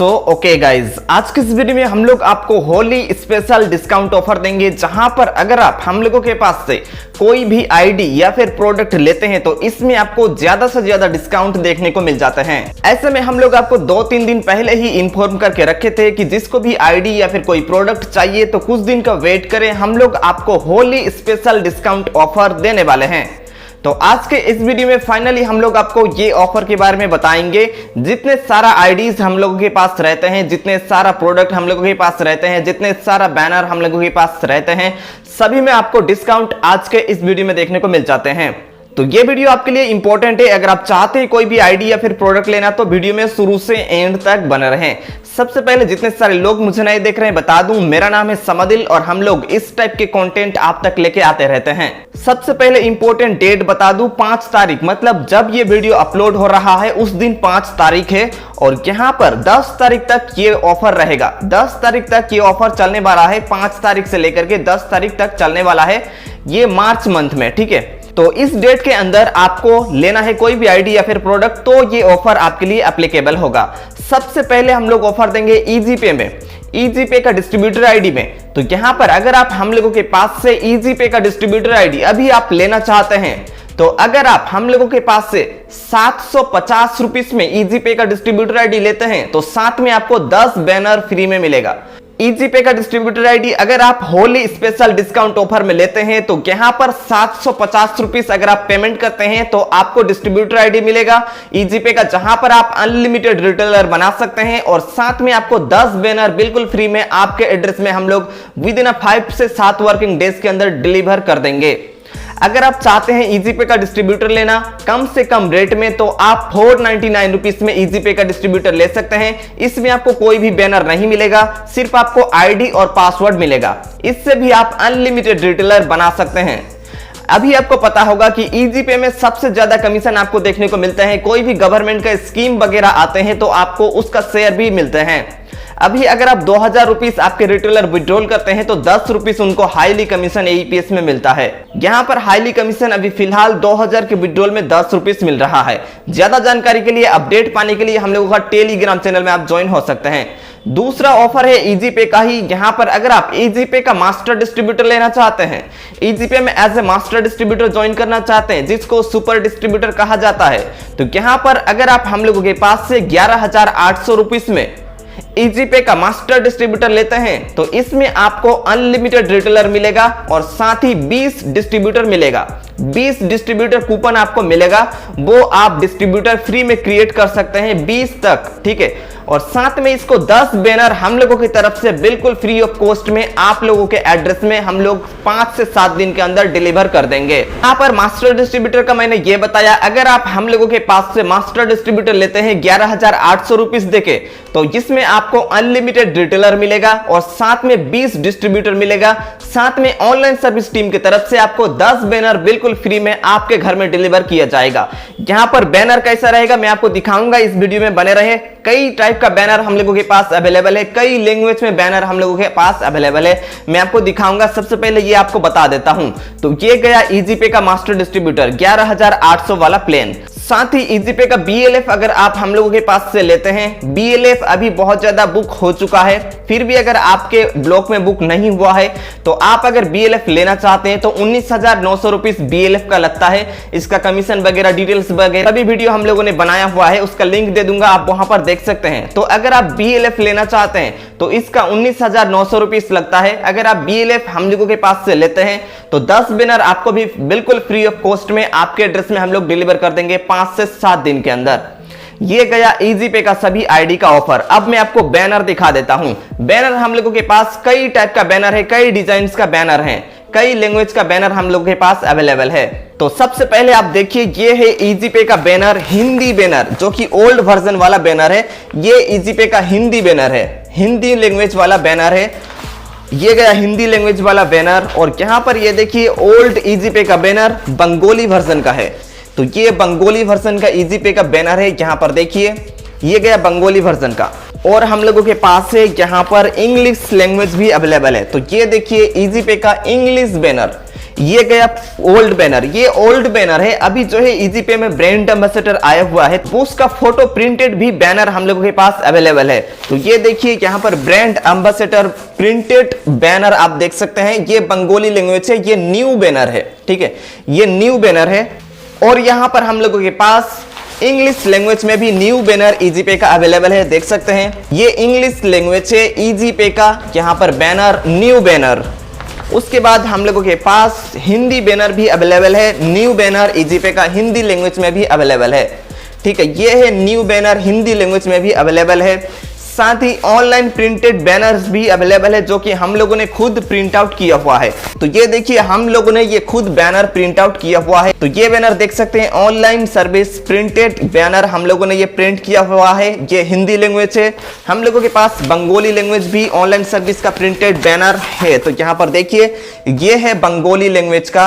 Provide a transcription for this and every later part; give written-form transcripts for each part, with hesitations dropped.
Okay guys, आज के इस वीडियो में हम लोग आपको होली स्पेशल डिस्काउंट ऑफर देंगे, जहां पर अगर आप हम लोगों के पास से कोई भी आईडी या फिर प्रोडक्ट लेते हैं तो इसमें आपको ज्यादा से ज्यादा डिस्काउंट देखने को मिल जाते हैं। ऐसे में हम लोग आपको 2-3 दिन पहले ही इन्फॉर्म करके रखे थे कि जिसको भी आईडी या फिर कोई प्रोडक्ट चाहिए तो कुछ दिन का वेट करें, हम लोग आपको होली स्पेशल डिस्काउंट ऑफर देने वाले हैं। तो आज के इस वीडियो में फाइनली हम लोग आपको ये ऑफर के बारे में बताएंगे। जितने सारा आईडीज हम लोगों के पास रहते हैं, जितने सारा प्रोडक्ट हम लोगों के पास रहते हैं, जितने सारा बैनर हम लोगों के पास रहते हैं, सभी में आपको डिस्काउंट आज के इस वीडियो में देखने को मिल जाते हैं। तो ये वीडियो आपके लिए इंपॉर्टेंट है। अगर आप चाहते हैं कोई भी आईडी या फिर प्रोडक्ट लेना तो वीडियो में शुरू से एंड तक बने रहें। सबसे पहले जितने सारे लोग मुझे नहीं देख रहे हैं बता दूं, मेरा नाम है समदिल और हम लोग इस टाइप के कंटेंट आप तक लेके आते रहते हैं। सबसे पहले इंपॉर्टेंट डेट बता दूं, 5 तारीख, मतलब जब ये वीडियो अपलोड हो रहा है उस दिन 5 तारीख है और यहाँ पर 10 तारीख तक ये ऑफर रहेगा। 10 तारीख तक ये ऑफर चलने वाला है, 5 तारीख से लेकर के 10 तारीख तक चलने वाला है, ये मार्च मंथ में, ठीक है। तो इस डेट के अंदर आपको लेना है कोई भी आईडी या फिर प्रोडक्ट तो ये ऑफर आपके लिए एप्लीकेबल होगा। सबसे पहले हम लोग ऑफर देंगे ईजीपे में, ईजीपे का डिस्ट्रीब्यूटर आईडी में। तो यहां पर अगर आप हम लोगों के पास से ईजीपे का डिस्ट्रीब्यूटर आईडी अभी आप लेना चाहते हैं तो अगर आप हम लोगों के पास से 750 रुपीस में ईजीपे का डिस्ट्रीब्यूटर आईडी लेते हैं तो साथ में आपको 10 बैनर फ्री में मिलेगा। ईजीपे का डिस्ट्रीब्यूटर आईडी अगर आप होली स्पेशल डिस्काउंट ऑफर में लेते हैं तो यहां पर 750 रुपीस अगर आप पेमेंट करते हैं तो आपको डिस्ट्रीब्यूटर आईडी मिलेगा ईजीपे का, जहां पर आप अनलिमिटेड रिटेलर बना सकते हैं और साथ में आपको 10 बैनर बिल्कुल फ्री में आपके एड्रेस में हम लोग विद इन 5 से 7 वर्किंग डेज के अंदर डिलीवर कर देंगे। अगर आप चाहते हैं ईजीपे का डिस्ट्रीब्यूटर लेना कम से कम रेट में तो आप 499 रुपीस में ईजीपे का डिस्ट्रीब्यूटर ले सकते हैं। इसमें आपको कोई भी बैनर नहीं मिलेगा, सिर्फ आपको आईडी और पासवर्ड मिलेगा। इससे भी आप अनलिमिटेड रिटेलर बना सकते हैं। अभी आपको पता होगा कि ईजीपे में सबसे ज्यादा कमीशन आपको देखने को मिलता है। कोई भी गवर्नमेंट का स्कीम वगैरह आते हैं तो आपको उसका शेयर भी मिलते हैं। अभी अगर आप 2000 रुपीस आपके रिटेलर विड्रॉल करते हैं तो 10 रुपीस उनको हाईली कमीशन एईपीएस में मिलता है। यहाँ पर हाईली कमीशन अभी फिलहाल 2000 के विड्रॉल में 10 रुपीस मिल रहा है। ज्यादा जानकारी के लिए, अपडेट पाने के लिए हम लोगों का टेलीग्राम चैनल में आप ज्वाइन हो सकते हैं। दूसरा ऑफर है ईजीपे का ही। यहाँ पर अगर आप ईजीपे का मास्टर डिस्ट्रीब्यूटर लेना चाहते हैं, ईजीपे में as a master distributor join करना चाहते हैं जिसको सुपर डिस्ट्रीब्यूटर कहा जाता है, तो यहाँ पर अगर आप हम लोगों के पास से 11,800 रुपीस में ईजीपे का मास्टर डिस्ट्रीब्यूटर लेते हैं तो इसमें आपको अनलिमिटेड रिटेलर मिलेगा और साथ ही 20 डिस्ट्रीब्यूटर मिलेगा। 20 डिस्ट्रीब्यूटर कूपन आपको मिलेगा, वो आप डिस्ट्रीब्यूटर फ्री में क्रिएट कर सकते हैं 20 तक, ठीक है। और साथ में इसको 10 बैनर हम लोगों की तरफ से बिल्कुल फ्री ऑफ कॉस्ट में आप लोगों के एड्रेस में हम लोग 5 से 7 दिन के अंदर डिलीवर कर देंगे। यहाँ पर मास्टर डिस्ट्रीब्यूटर का मैंने ये बताया, अगर आप हम लोगों के पास से मास्टर डिस्ट्रीब्यूटर लेते हैं 11,800 रुपीस देके तो इसमें आपको अनलिमिटेड रिटेलर मिलेगा और साथ में 20 डिस्ट्रीब्यूटर मिलेगा। साथ में ऑनलाइन सर्विस टीम की तरफ से आपको 10 बैनर बिल्कुल फ्री में आपके घर में डिलीवर किया जाएगा। यहाँ पर बैनर कैसा रहेगा मैं आपको दिखाऊंगा, इस वीडियो में बने रहे। कई टाइप का बैनर हम लोगों के पास अवेलेबल है, कई लैंग्वेज में बैनर हम लोगों के पास अवेलेबल है, मैं आपको दिखाऊंगा। सबसे पहले ये आपको बता देता हूं। तो ये गया ईजीपे का मास्टर डिस्ट्रीब्यूटर 11,800 वाला प्लान। साथ ही ईजीपे का बीएलएफ अगर आप हम लोगों के पास से लेते हैं, बीएलएफ अभी बहुत ज्यादा बुक हो चुका है, फिर भी अगर आपके ब्लॉक में बुक नहीं हुआ है तो आप अगर बीएलएफ लेना चाहते हैं तो 19,900 रुपीस बीएलएफ का लगता है। इसका कमीशन वगैरह डिटेल्स वगैरह सभी वीडियो हम लोगों ने बनाया हुआ है, उसका लिंक दे दूंगा, आप वहां पर देख सकते हैं। तो अगर आप बीएलएफ लेना चाहते हैं तो इसका 19,900 रुपीस लगता है। अगर आप बीएलएफ हम लोगों के पास से लेते हैं तो 10 बैनर आपको भी बिल्कुल फ्री ऑफ कॉस्ट में आपके एड्रेस में हम लोग डिलीवर कर देंगे 5 से 7 दिन के अंदर। ये गया ईजीपे का सभी आईडी का ऑफर। अब मैं आपको बैनर दिखा देता हूं। बैनर हम लोगों के पास कई टाइप का बैनर है, कई डिजाइन का बैनर है, कई लैंग्वेज का बैनर हम लोगों के पास अवेलेबल है। तो सबसे पहले आप देखिए, ये है ईजीपे का बैनर, हिंदी बैनर, जो कि ओल्ड वर्जन वाला बैनर है। ये ईजीपे का हिंदी बैनर है, हिंदी लैंग्वेज वाला बैनर है। ये गया हिंदी लैंग्वेज वाला बैनर। और यहां पर ये देखिए ओल्ड ईजीपे का बैनर बंगाली वर्जन का है। तो ये बंगाली वर्जन का ईजीपे का बैनर है, यहां पर देखिए ये गया बंगाली वर्जन का। और हम लोगों के पास है यहाँ पर इंग्लिश लैंग्वेज भी अवेलेबल है। तो ये देखिए ईजीपे का इंग्लिश बैनर, ये गया ओल्ड बैनर, ये ओल्ड बैनर है। अभी जो है इजी पे में ब्रांड एम्बेसडर आया हुआ है, तो उसका फोटो प्रिंटेड भी बैनर हम लोगों के पास अवेलेबल है। तो ये देखिए यहाँ पर ब्रांड एम्बेसडर प्रिंटेड बैनर आप देख सकते हैं। ये बंगाली लैंग्वेज है, ये न्यू बैनर है, ठीक है, ये न्यू बैनर है। और यहाँ पर हम लोगों के पास इंग्लिश लैंग्वेज में भी न्यू बैनर इजी पे का अवेलेबल है, देख सकते हैं। ये इंग्लिश लैंग्वेज है इजी पे का, यहाँ पर बैनर न्यू बैनर। उसके बाद हम लोगों के पास हिंदी बैनर भी अवेलेबल है, न्यू बैनर इजी पे का हिंदी लैंग्वेज में भी अवेलेबल है, ठीक है। ये है न्यू बैनर, हिंदी लैंग्वेज में भी अवेलेबल है। साथ ही ऑनलाइन प्रिंटेड बैनर्स भी अवेलेबल है, जो कि हम लोगों ने खुद प्रिंट आउट किया हुआ है। तो ये देखिए हम लोगों ने ये खुद बैनर प्रिंट आउट किया हुआ है। तो ये बैनर देख सकते हैं, ऑनलाइन सर्विस प्रिंटेड बैनर हम लोगों ने ये प्रिंट किया हुआ है। ये हिंदी लैंग्वेज है। हम लोगों के पास बंगाली लैंग्वेज भी ऑनलाइन सर्विस का प्रिंटेड बैनर है। तो यहाँ पर देखिए ये है बंगाली लैंग्वेज का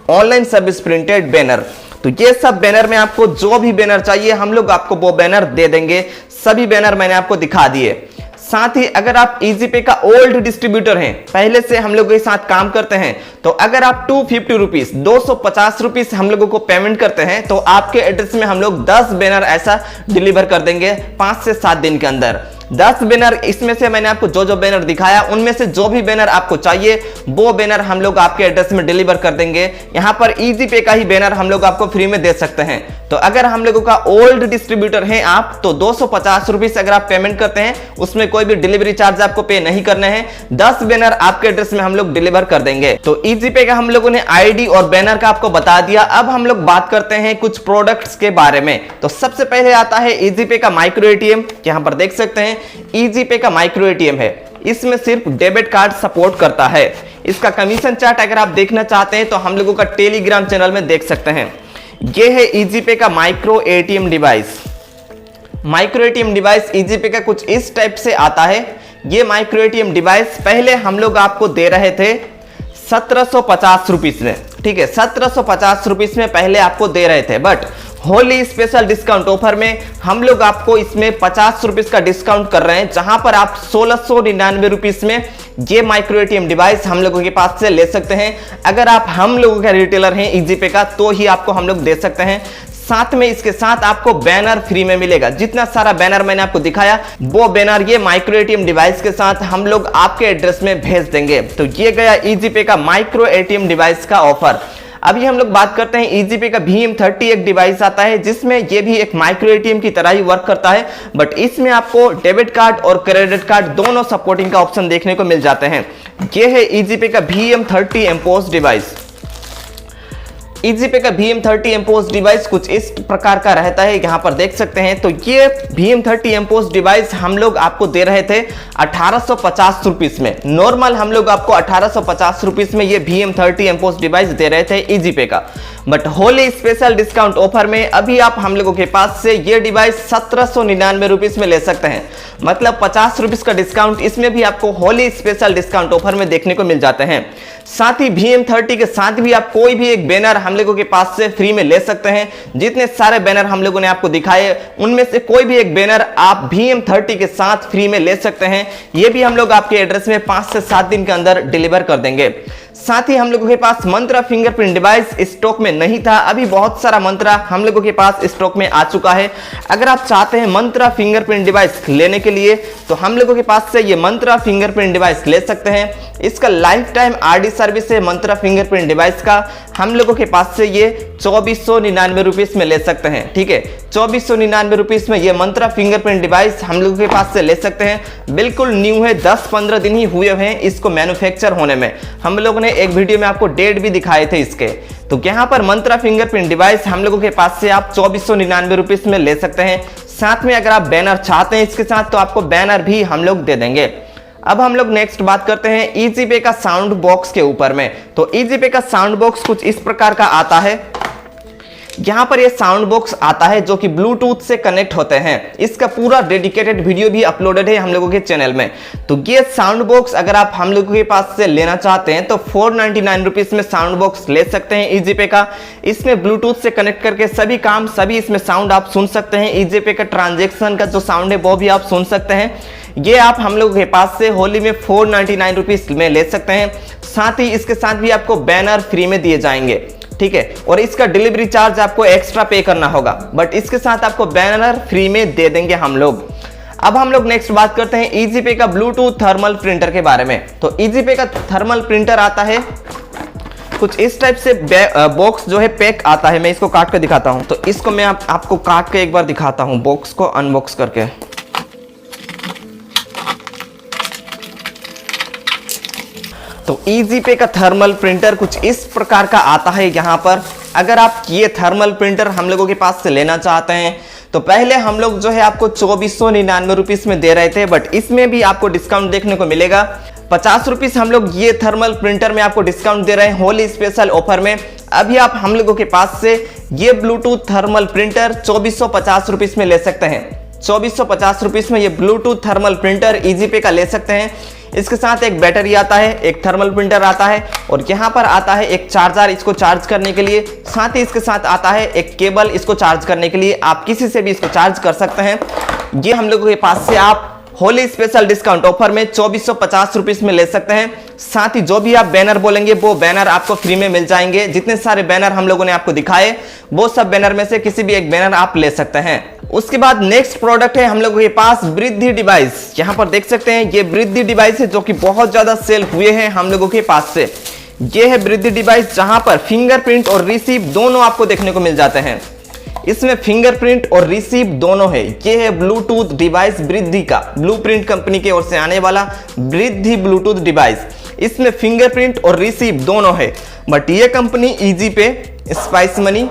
ऑनलाइन सर्विस प्रिंटेड बैनर। तो ये सब बैनर में आपको जो भी बैनर चाहिए हम लोग आपको वो बैनर दे देंगे। सभी बैनर मैंने आपको दिखा दिए। साथ ही अगर आप इजी पे का ओल्ड डिस्ट्रीब्यूटर हैं, पहले से हम लोगों के साथ काम करते हैं, तो अगर आप 250 रुपीज 250 रुपीज हम लोगों को पेमेंट करते हैं, तो आपके एड्रेस में हम लोग 10 बैनर ऐसा डिलीवर कर देंगे 5 से 7 दिन के अंदर। 10 बैनर, इसमें से मैंने आपको जो जो बैनर दिखाया उनमें से जो भी बैनर आपको चाहिए वो बैनर हम लोग आपके एड्रेस में डिलीवर कर देंगे। यहाँ पर इजी पे का ही बैनर हम लोग आपको फ्री में दे सकते हैं। तो अगर हम लोगों का ओल्ड डिस्ट्रीब्यूटर है आप, तो 250 रुपीज अगर आप पेमेंट करते हैं, उसमें कोई भी डिलीवरी चार्ज आपको पे नहीं करने हैं। 10 बैनर आपके एड्रेस में हम लोग डिलीवर कर देंगे। तो इजी पे का हम लोगों ने आईडी और बैनर का आपको बता दिया। अब हम लोग बात करते हैं कुछ प्रोडक्ट्स के बारे में। तो सबसे पहले आता है इजी पे का माइक्रो एटीएम। यहाँ पर देख सकते हैं इजी पे का माइक्रो एटीएम है। इसमें सिर्फ डेबिट कार्ड सपोर्ट करता है। इसका कमीशन चार्ट अगर आप देखना चाहते हैं तो हम लोगों का टेलीग्राम चैनल में देख सकते हैं। ये है इजी पे का micro ATM device. Micro ATM device easy पे का कुछ इस टाइप से आता है। ये माइक्रो एटीएम डिवाइस पहले हम लोग आपको दे रहे थे 1750 रुपीज में, ठीक है, 1750 रुपीज में पहले आपको दे रहे थे। But Holi special discount offer में हम लोग आपको इसमें 50 रुपीज का डिस्काउंट कर रहे हैं, जहां पर आप 1699 रुपीज में ये माइक्रो एटीएम डिवाइस हम लोगों के पास से ले सकते हैं। अगर आप हम लोगों का रिटेलर हैं इजी पे का, तो ही आपको हम लोग दे सकते हैं। साथ में इसके साथ आपको बैनर फ्री में मिलेगा। जितना सारा बैनर मैंने आपको दिखाया वो बैनर ये माइक्रो एटीएम डिवाइस के साथ हम लोग आपके एड्रेस में भेज देंगे। तो ये गया इजी पे का माइक्रो एटीएम डिवाइस का ऑफर। अभी हम लोग बात करते हैं इजी पे का VM30 एक डिवाइस आता है, जिसमें ये भी एक माइक्रो एटीएम की तरह ही वर्क करता है। बट इसमें आपको डेबिट कार्ड और क्रेडिट कार्ड दोनों सपोर्टिंग का ऑप्शन देखने को मिल जाते हैं। ये है इजी पे का VM30 एम्पोज डिवाइस। इजी पे का VM30 एम्पोज डिवाइस कुछ इस प्रकार का रहता है, यहाँ पर देख सकते हैं। तो ये VM30 एम्पोज डिवाइस हम लोग आपको दे रहे थे 1850 रुपीज में। नॉर्मल हम लोग आपको 1850 रुपीज में ये VM30 एम्पोज डिवाइस दे रहे थे इजी पे का। But Holi special discount offer में अभी आप हम लोगों के पास से ये डिवाइस 1799 रुपीज में ले सकते हैं। मतलब 50 रुपीज का डिस्काउंट इसमें भी आपको होली स्पेशल डिस्काउंट ऑफर में देखने को मिल जाते हैं। साथ ही VM30 के साथ भी आप कोई भी एक बैनर हम लोगों के पास से फ्री में ले सकते हैं। जितने सारे बैनर हम लोगों ने आपको दिखाए उनमें से कोई भी एक बैनर आप VM30 के साथ फ्री में ले सकते हैं। ये भी हम लोग आपके एड्रेस में 5 से 7 दिन के अंदर डिलीवर कर देंगे। साथ ही हम लोगों के पास मंत्रा फिंगरप्रिंट डिवाइस स्टॉक में नहीं था, अभी बहुत सारा मंत्रा हम लोगों के पास स्टॉक में आ चुका है। अगर आप चाहते हैं मंत्रा फिंगरप्रिंट डिवाइस लेने के लिए, तो हम लोगों के पास से ये मंत्रा फिंगरप्रिंट डिवाइस ले सकते हैं। इसका लाइफ टाइम RD सर्विस है मंत्रा फिंगरप्रिंट डिवाइस का। हम लोगों के पास से ये 2499 रुपीज में ले सकते हैं, ठीक है। 2499 रुपीज में ये मंत्रा फिंगरप्रिंट डिवाइस हम लोगों के पास से ले सकते हैं। बिल्कुल न्यू है, 10-15 दिन ही हुए हैं इसको मैन्युफैक्चर होने में। हम लोगों ने एक वीडियो में आपको डेट भी दिखाए थे इसके। तो यहाँ पर मंत्रा फिंगरप्रिंट डिवाइस हम लोगों के पास से आप 2499 रुपीज में ले सकते हैं। साथ में अगर आप बैनर चाहते हैं इसके साथ, तो आपको बैनर भी हम लोग दे देंगे। अब हम लोग नेक्स्ट बात करते हैं इजी पे का साउंड बॉक्स के ऊपर में। तो इजी पे का साउंड बॉक्स कुछ इस प्रकार का आता है। यहाँ पर ये साउंड बॉक्स आता है जो कि ब्लूटूथ से कनेक्ट होते हैं। इसका पूरा डेडिकेटेड वीडियो भी अपलोडेड है हम लोगों के चैनल में। तो ये साउंड बॉक्स अगर आप हम लोगों के पास से लेना चाहते हैं तो 499 रुपीज में साउंड बॉक्स ले सकते हैं EasyPay का। इसमें ब्लूटूथ से कनेक्ट करके सभी काम, सभी इसमें साउंड आप सुन सकते हैं। EasyPay का ट्रांजेक्शन का जो साउंड है वो भी आप सुन सकते हैं। ये आप हम लोगों के पास से होली में 499 रुपीज में ले सकते हैं। साथ ही इसके साथ भी आपको बैनर फ्री में दिए जाएंगे, ठीक है। और इसका डिलीवरी चार्ज आपको एक्स्ट्रा पे करना होगा, बट इसके साथ आपको बैनर फ्री में दे देंगे हम लोग। अब हम लोग नेक्स्ट बात करते हैं EasyPay का ब्लूटूथ थर्मल प्रिंटर के बारे में। तो EasyPay का थर्मल प्रिंटर आता है कुछ इस टाइप से, बॉक्स जो है पैक आता है। मैं इसको काट के दिखाता हूं। तो इसको मैं आपको काट के एक बार दिखाता हूं, बॉक्स को अनबॉक्स करके। तो EasyPay का थर्मल प्रिंटर कुछ इस प्रकार का आता है। यहाँ पर अगर आप ये थर्मल प्रिंटर हम लोगों के पास से लेना चाहते हैं तो पहले हम लोग जो है आपको 2499 रुपीज में दे रहे थे, बट इसमें भी आपको डिस्काउंट देखने को मिलेगा। 50 रुपीज हम लोग ये थर्मल प्रिंटर में आपको डिस्काउंट दे रहे हैं होली स्पेशल ऑफर में। अभी आप हम लोगों के पास से ये ब्लूटूथ थर्मल प्रिंटर 2450 रुपीज में ले सकते हैं। 2450 रुपीज में ये ब्लूटूथ थर्मल प्रिंटर EasyPay का ले सकते हैं। इसके साथ एक बैटरी आता है, एक थर्मल प्रिंटर आता है और यहाँ पर आता है एक चार्जर इसको चार्ज करने के लिए। साथ ही इसके साथ आता है एक केबल इसको चार्ज करने के लिए। आप किसी से भी इसको चार्ज कर सकते हैं। ये हम लोगों के पास से आप होली स्पेशल डिस्काउंट ऑफर में 2450 रुपीज में ले सकते हैं। साथ ही जो भी आप बैनर बोलेंगे वो बैनर आपको फ्री में मिल जाएंगे। जितने सारे बैनर हम लोगों ने आपको दिखाए वो सब बैनर में से किसी भी एक बैनर आप ले सकते हैं। उसके बाद नेक्स्ट प्रोडक्ट है हम लोगों के पास वृद्धि डिवाइस। यहाँ पर देख सकते हैं ये वृद्धि डिवाइस है जो कि बहुत ज्यादा सेल हुए हैं हम लोगों के पास से। ये है वृद्धि डिवाइस जहां पर फिंगरप्रिंट और रिसीव दोनों आपको देखने को मिल जाते हैं। इसमें फिंगरप्रिंट और रिसीव दोनों है। ये है ब्लूटूथ डिवाइस वृद्धि का, ब्लूप्रिंट कंपनी की ओर से आने वाला वृद्धि ब्लूटूथ डिवाइस। इसमें फिंगरप्रिंट और रिसीव दोनों है। बट ये company EasyPay, spice money,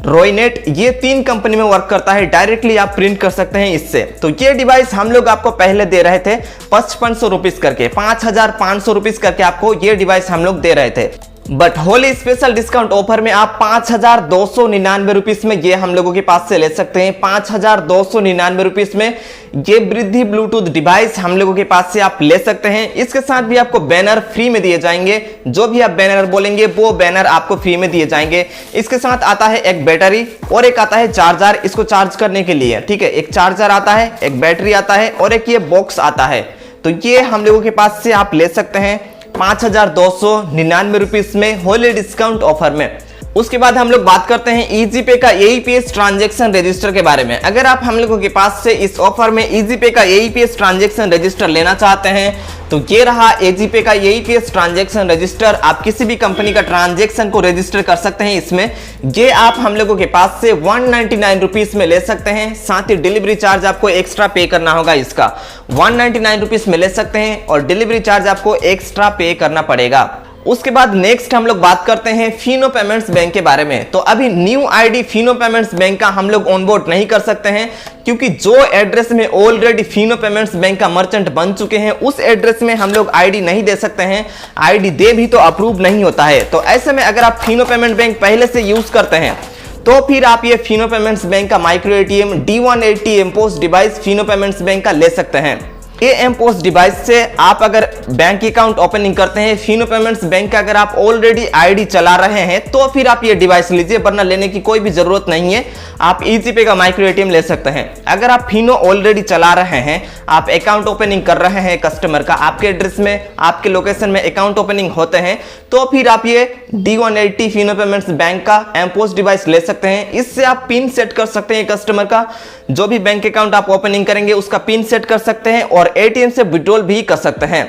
Roinet, ये 3 कंपनी में वर्क करता है। डायरेक्टली आप प्रिंट कर सकते हैं इससे। तो ये डिवाइस हम लोग आपको पहले दे रहे थे 5500 रुपीज करके, 5500 रुपीज करके आपको ये डिवाइस हम लोग दे रहे थे। But Holi special discount offer में आप 5299 रुपीज में ये हम लोगों के पास से ले सकते हैं। 5299 रुपीज में ये वृद्धि ब्लूटूथ डिवाइस हम लोगों के पास से आप ले सकते हैं। इसके साथ भी आपको बैनर फ्री में दिए जाएंगे। जो भी आप बैनर बोलेंगे वो बैनर आपको फ्री में दिए जाएंगे। इसके साथ आता है एक बैटरी और एक आता है चार्जर इसको चार्ज करने के लिए, ठीक है। एक चार्जर आता है, एक बैटरी आता है और एक ये बॉक्स आता है। तो ये हम लोगों के पास से आप ले सकते हैं 5299 रुपीज में होली डिस्काउंट ऑफर में। उसके बाद हम लोग बात करते हैं EasyPay का AEPS ट्रांजैक्शन रजिस्टर के बारे में। अगर आप हम लोगों के पास से इस ऑफर में EasyPay का AEPS ट्रांजैक्शन रजिस्टर लेना चाहते हैं तो ये रहा EasyPay का AEPS ट्रांजैक्शन रजिस्टर। आप किसी भी कंपनी का ट्रांजैक्शन को रजिस्टर कर सकते हैं इसमें। ये आप हम लोगों के पास से 199 रुपीज में ले सकते हैं। साथ ही डिलीवरी चार्ज आपको एक्स्ट्रा पे करना होगा। इसका 199 रुपीज में ले सकते हैं और डिलीवरी चार्ज आपको एक्स्ट्रा पे करना पड़ेगा। उसके बाद नेक्स्ट हम लोग बात करते हैं फिनो पेमेंट्स बैंक के बारे में। तो अभी new ID Fino payments bank का हम लोग ऑनबोर्ड नहीं कर सकते हैं क्योंकि जो एड्रेस में ऑलरेडी फिनो पेमेंट्स बैंक का मर्चेंट बन चुके हैं उस एड्रेस में हम लोग आईडी नहीं दे सकते हैं। आईडी दे भी तो अप्रूव नहीं होता है। तो ऐसे में अगर आप फिनो पेमेंट बैंक पहले से यूज करते हैं तो फिर आप ये फिनो पेमेंट्स बैंक का micro ATM D180 mPOS device Fino payments bank का ले सकते हैं। ये एमपोस डिवाइस से आप अगर बैंक अकाउंट ओपनिंग करते हैं फिनो पेमेंट्स बैंक का, अगर आप ऑलरेडी आईडी चला रहे हैं तो फिर आप ये डिवाइस लीजिए, वरना लेने की कोई भी जरूरत नहीं है। आप EasyPay का माइक्रो ATM ले सकते हैं। अगर आप फिनो ऑलरेडी चला रहे हैं, आप अकाउंट ओपनिंग कर रहे हैं कस्टमर का, आपके एड्रेस में, आपके लोकेशन में अकाउंट ओपनिंग होते हैं, तो फिर आप ये D180 फिनो पेमेंट्स बैंक का एमपोस डिवाइस ले सकते हैं। इससे आप पिन सेट कर सकते हैं कस्टमर का, जो भी बैंक अकाउंट आप ओपनिंग करेंगे उसका पिन सेट कर सकते हैं और ATM से विड्रॉल भी कर सकते हैं।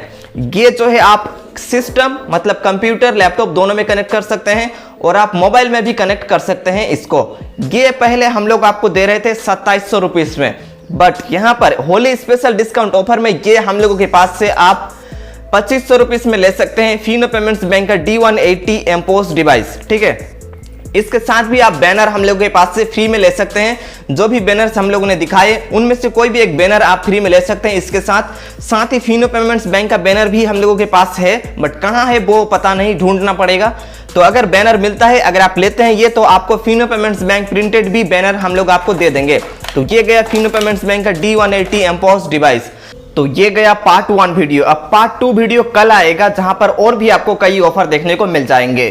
ये जो है आप सिस्टम मतलब कंप्यूटर, लैपटॉप दोनों में कनेक्ट कर सकते हैं और आप मोबाइल में भी कनेक्ट कर सकते हैं इसको। ये पहले हम लोग आपको दे रहे थे 2700 रुपीज में, बट यहां पर होली स्पेशल डिस्काउंट ऑफर में ये हम लोगों के पास से आप 2500 रुपीज में ले सकते हैं फिनो पेमेंट्स बैंक का D180 एमपोस डिवाइस, ठीक है। इसके साथ भी आप बैनर हम लोगों के पास से फ्री में ले सकते हैं। जो भी बैनर्स हम लोगों ने दिखाए उनमें से कोई भी एक बैनर आप फ्री में ले सकते हैं। इसके साथ ही फिनो पेमेंट्स बैंक का बैनर भी हम लोगों के पास है, बट कहाँ है वो पता नहीं, ढूंढना पड़ेगा। तो अगर बैनर मिलता है, अगर आप लेते हैं ये, तो आपको फिनो पेमेंट्स बैंक प्रिंटेड भी बैनर हम लोग आपको दे देंगे। तो ये गया फिनो पेमेंट्स बैंक का D180 एम्बॉस्ड डिवाइस। तो ये गया पार्ट 1 वीडियो। अब पार्ट 2 वीडियो कल आएगा, जहां पर और भी आपको कई ऑफर देखने को मिल जाएंगे।